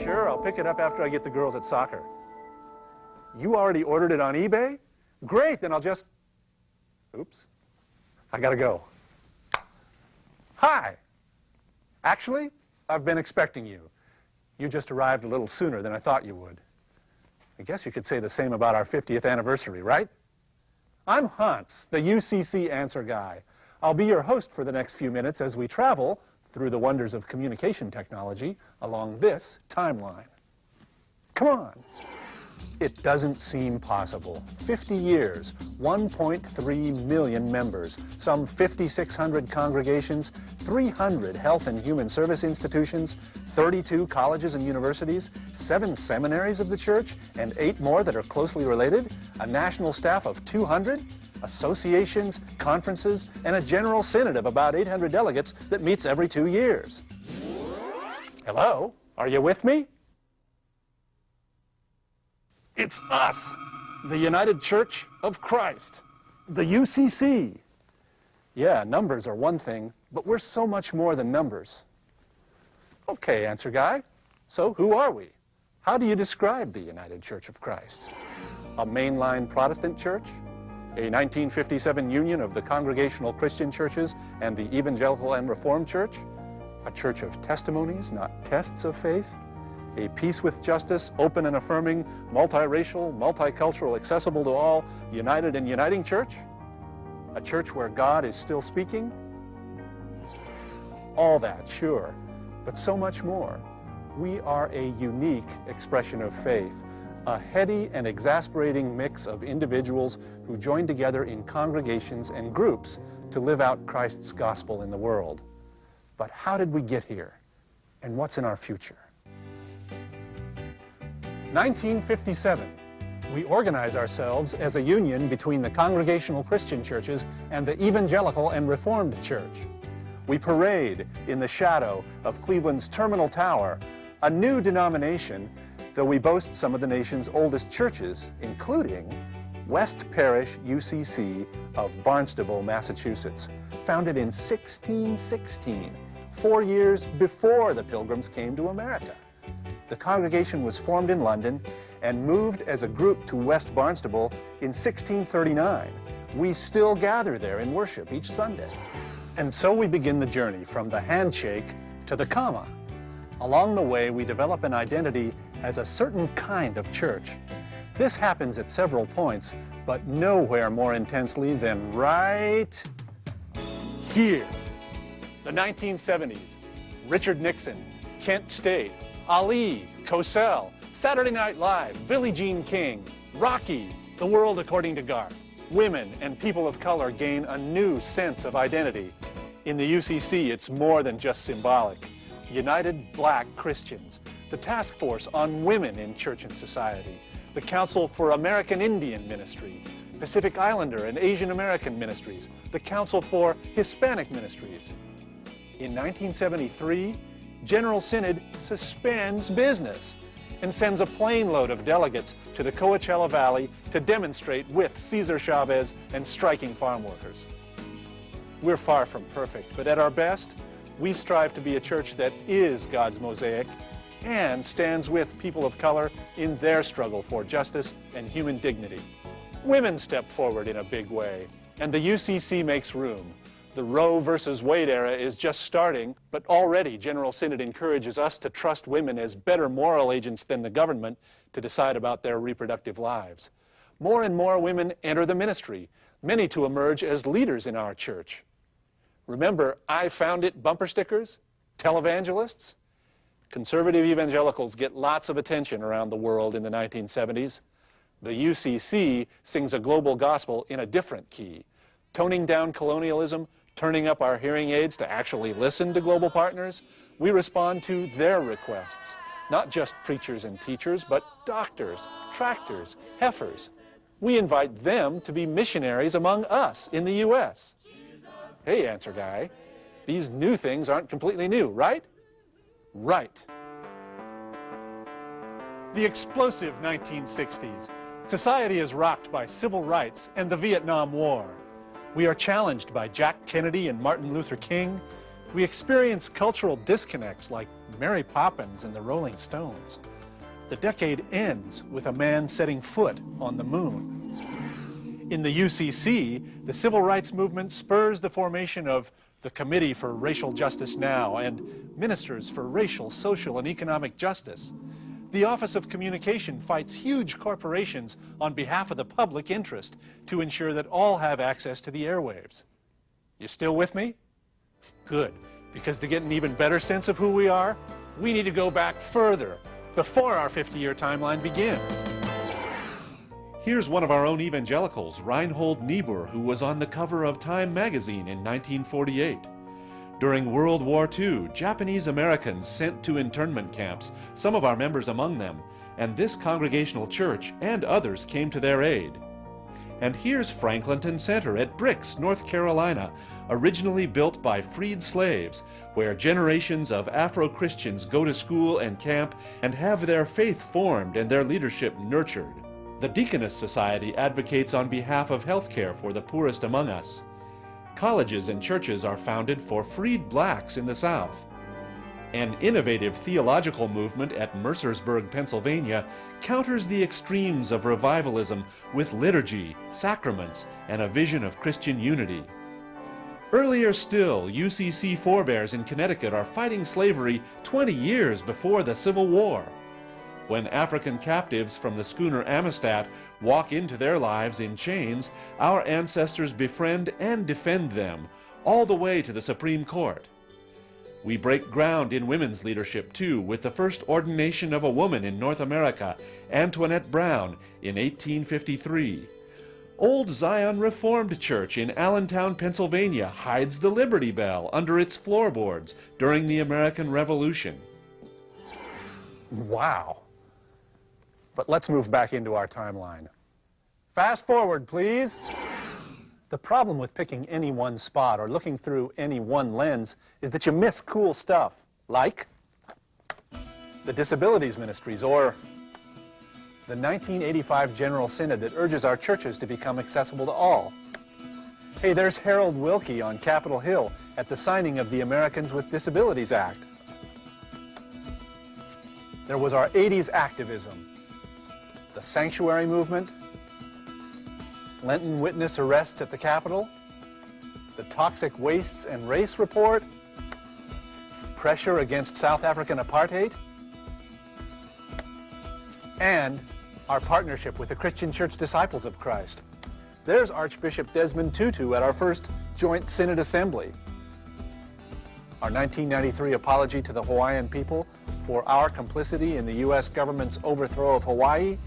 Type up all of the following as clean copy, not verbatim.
Sure, I'll pick it up after I get the girls at soccer. You already ordered it on eBay? Great, then I'll just... Oops. I gotta go. Hi. Actually, I've been expecting you. You just arrived a little sooner than I thought you would. I guess you could say the same about our 50th anniversary, right? I'm Hans, the UCC answer guy. I'll be your host for the next few minutes as we travel through the wonders of communication technology along this timeline. Come on. It doesn't seem possible. 50 years, 1.3 million members, some 5,600 congregations, 300 health and human service institutions, 32 colleges and universities, 7 seminaries of the church, and 8 more that are closely related, a national staff of 200, associations, conferences, and a general synod of about 800 delegates that meets every 2 years. Hello? Are you with me? It's us, the United Church of Christ, the UCC. Yeah, numbers are one thing, but we're so much more than numbers. Okay, answer guy. So who are we? How do you describe the United Church of Christ? A mainline Protestant church? A 1957 union of the Congregational Christian churches and the Evangelical and Reformed Church? A church of testimonies, not tests of faith? A peace with justice, open and affirming, multiracial, multicultural, accessible to all, united and uniting church? A church where God is still speaking? All that, sure, but so much more. We are a unique expression of faith, a heady and exasperating mix of individuals who join together in congregations and groups to live out Christ's gospel in the world. But how did we get here? And what's in our future? 1957, we organize ourselves as a union between the Congregational Christian churches and the Evangelical and Reformed Church. We parade in the shadow of Cleveland's Terminal Tower, a new denomination, though we boast some of the nation's oldest churches, including West Parish UCC of Barnstable, Massachusetts, founded in 1616, 4 years before the Pilgrims came to America. The congregation was formed in London and moved as a group to West Barnstable in 1639. We still gather there in worship each Sunday. And so we begin the journey from the handshake to the comma. Along the way, we develop an identity as a certain kind of church. This happens at several points, but nowhere more intensely than right here. The 1970s, Richard Nixon, Kent State, Ali, Cosell, Saturday Night Live, Billie Jean King, Rocky, The World According to Garth. Women and people of color gain a new sense of identity. In the UCC, it's more than just symbolic. United Black Christians, the Task Force on Women in Church and Society, the Council for American Indian Ministry, Pacific Islander and Asian American Ministries, the Council for Hispanic Ministries. In 1973, General Synod suspends business and sends a plane load of delegates to the Coachella Valley to demonstrate with Cesar Chavez and striking farm workers. We're far from perfect, but at our best, we strive to be a church that is God's mosaic and stands with people of color in their struggle for justice and human dignity. Women step forward in a big way, and the UCC makes room. The Roe versus Wade era is just starting, but already General Synod encourages us to trust women as better moral agents than the government to decide about their reproductive lives. More and more women enter the ministry, many to emerge as leaders in our church. Remember I Found It bumper stickers? Televangelists? Conservative evangelicals get lots of attention around the world in the 1970s. The UCC sings a global gospel in a different key, toning down colonialism, turning up our hearing aids to actually listen to global partners. We respond to their requests, not just preachers and teachers, but doctors, tractors, heifers. We invite them to be missionaries among us in the U.S. Hey, answer guy, these new things aren't completely new, right? Right. The explosive 1960s. Society is rocked by civil rights and the Vietnam War. We are challenged by Jack Kennedy and Martin Luther King. We experience cultural disconnects like Mary Poppins and the Rolling Stones. The decade ends with a man setting foot on the moon. In the UCC, the civil rights movement spurs the formation of the Committee for Racial Justice Now and Ministers for Racial, Social, and Economic Justice. The Office of Communication fights huge corporations on behalf of the public interest to ensure that all have access to the airwaves. You still with me? Good, because to get an even better sense of who we are, we need to go back further, before our 50-year timeline begins. Here's one of our own evangelicals, Reinhold Niebuhr, who was on the cover of Time magazine in 1948. During World War II, Japanese Americans sent to internment camps, some of our members among them, and this Congregational Church and others came to their aid. And here's Franklinton Center at Bricks, North Carolina, originally built by freed slaves, where generations of Afro-Christians go to school and camp and have their faith formed and their leadership nurtured. The Deaconess Society advocates on behalf of health care for the poorest among us. Colleges and churches are founded for freed blacks in the South. An innovative theological movement at Mercersburg, Pennsylvania, counters the extremes of revivalism with liturgy, sacraments, and a vision of Christian unity. Earlier still, UCC forebears in Connecticut are fighting slavery 20 years before the Civil War. When African captives from the schooner Amistad walk into their lives in chains, our ancestors befriend and defend them, all the way to the Supreme Court. We break ground in women's leadership, too, with the first ordination of a woman in North America, Antoinette Brown, in 1853. Old Zion Reformed Church in Allentown, Pennsylvania, hides the Liberty Bell under its floorboards during the American Revolution. Wow. But let's move back into our timeline. Fast forward, please. The problem with picking any one spot or looking through any one lens is that you miss cool stuff, like the Disabilities Ministries or the 1985 General Synod that urges our churches to become accessible to all. Hey, there's Harold Wilkie on Capitol Hill at the signing of the Americans with Disabilities Act. There was our 80s activism, the sanctuary movement, Lenten witness arrests at the Capitol, the toxic wastes and race report, pressure against South African apartheid, and our partnership with the Christian Church Disciples of Christ. There's Archbishop Desmond Tutu at our first Joint Synod Assembly. Our 1993 apology to the Hawaiian people for our complicity in the U.S. government's overthrow of Hawaii,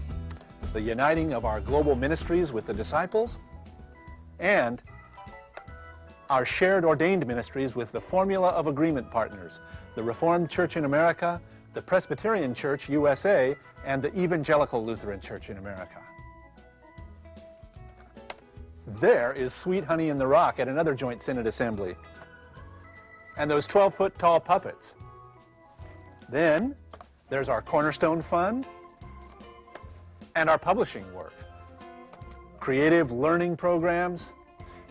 the uniting of our global ministries with the disciples, and our shared ordained ministries with the Formula of Agreement partners, the Reformed Church in America, the Presbyterian Church USA, and the Evangelical Lutheran Church in America. There is Sweet Honey in the Rock at another Joint Synod Assembly. And those 12-foot tall puppets. Then there's our Cornerstone Fund and our publishing work. Creative learning programs.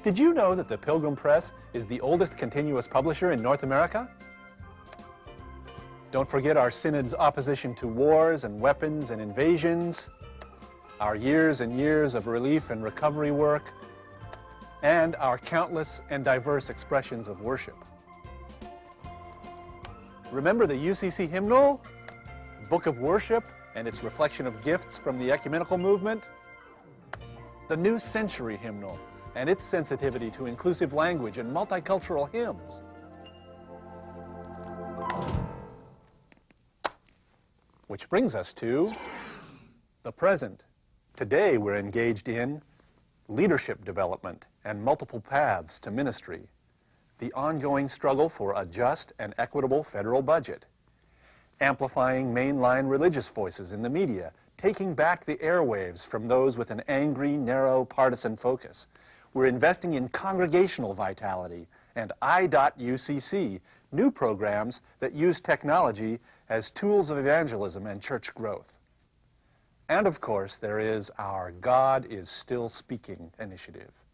Did you know that the Pilgrim Press is the oldest continuous publisher in North America? Don't forget our Synod's opposition to wars and weapons and invasions, our years and years of relief and recovery work, and our countless and diverse expressions of worship. Remember the UCC hymnal, Book of Worship, and its reflection of gifts from the ecumenical movement? The New Century hymnal, and its sensitivity to inclusive language and multicultural hymns. Which brings us to the present. Today we're engaged in leadership development and multiple paths to ministry, the ongoing struggle for a just and equitable federal budget, amplifying mainline religious voices in the media, taking back the airwaves from those with an angry, narrow, partisan focus. We're investing in congregational vitality and I.UCC, new programs that use technology as tools of evangelism and church growth. And of course, there is our God is Still Speaking initiative.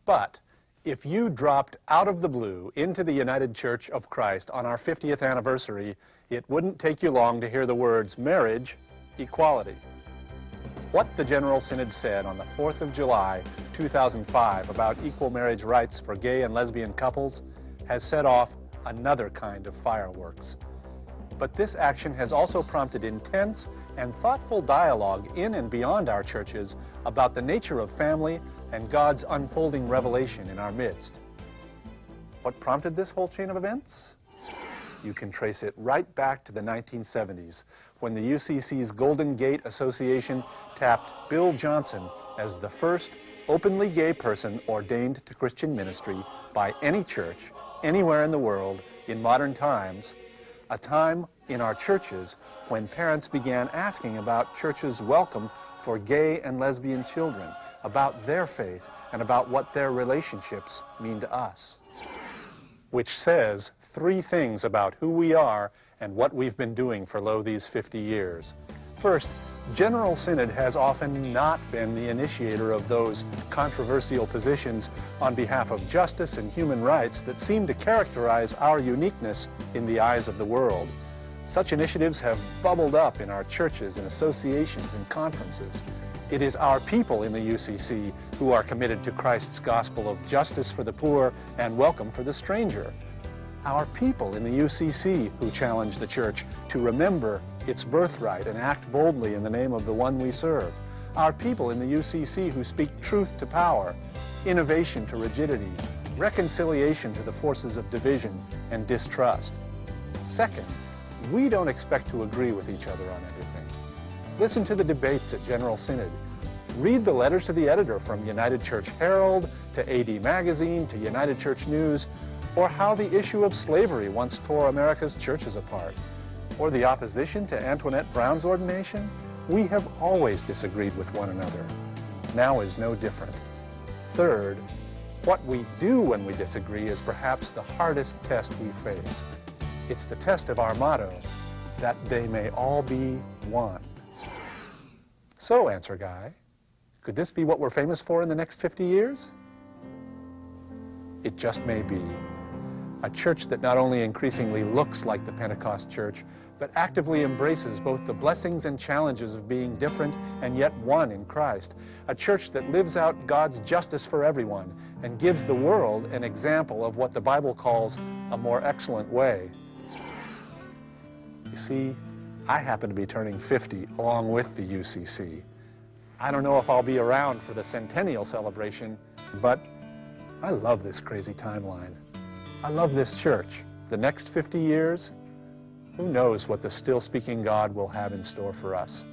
But If you dropped out of the blue into the United Church of Christ on our 50th anniversary, it wouldn't take you long to hear the words marriage, equality. What the General Synod said on the 4th of July, 2005 about equal marriage rights for gay and lesbian couples has set off another kind of fireworks. But this action has also prompted intense and thoughtful dialogue in and beyond our churches about the nature of family and God's unfolding revelation in our midst. What prompted this whole chain of events? You can trace it right back to the 1970s, when the UCC's Golden Gate Association tapped Bill Johnson as the first openly gay person ordained to Christian ministry by any church anywhere in the world in modern times, a time in our churches when parents began asking about churches' welcome for gay and lesbian children, about their faith, and about what their relationships mean to us. Which says 3 things about who we are and what we've been doing for these 50 years. First, General Synod has often not been the initiator of those controversial positions on behalf of justice and human rights that seem to characterize our uniqueness in the eyes of the world. Such initiatives have bubbled up in our churches and associations and conferences. It is our people in the UCC who are committed to Christ's gospel of justice for the poor and welcome for the stranger. Our people in the UCC who challenge the church to remember its birthright and act boldly in the name of the one we serve. Our people in the UCC who speak truth to power, innovation to rigidity, reconciliation to the forces of division and distrust. Second, we don't expect to agree with each other on everything. Listen to the debates at General Synod. Read the letters to the editor from United Church Herald to AD Magazine to United Church News, or how the issue of slavery once tore America's churches apart, or the opposition to Antoinette Brown's ordination. We have always disagreed with one another. Now is no different. Third, what we do when we disagree is perhaps the hardest test we face. It's the test of our motto, that they may all be one. So, Answer Guy, could this be what we're famous for in the next 50 years? It just may be. A church that not only increasingly looks like the Pentecost church, but actively embraces both the blessings and challenges of being different and yet one in Christ. A church that lives out God's justice for everyone and gives the world an example of what the Bible calls a more excellent way. You see, I happen to be turning 50 along with the UCC. I don't know if I'll be around for the centennial celebration, but I love this crazy timeline. I love this church. The next 50 years, who knows what the still-speaking God will have in store for us.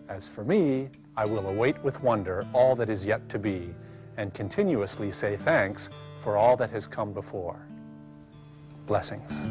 As for me, I will await with wonder all that is yet to be, and continuously say thanks for all that has come before. Blessings.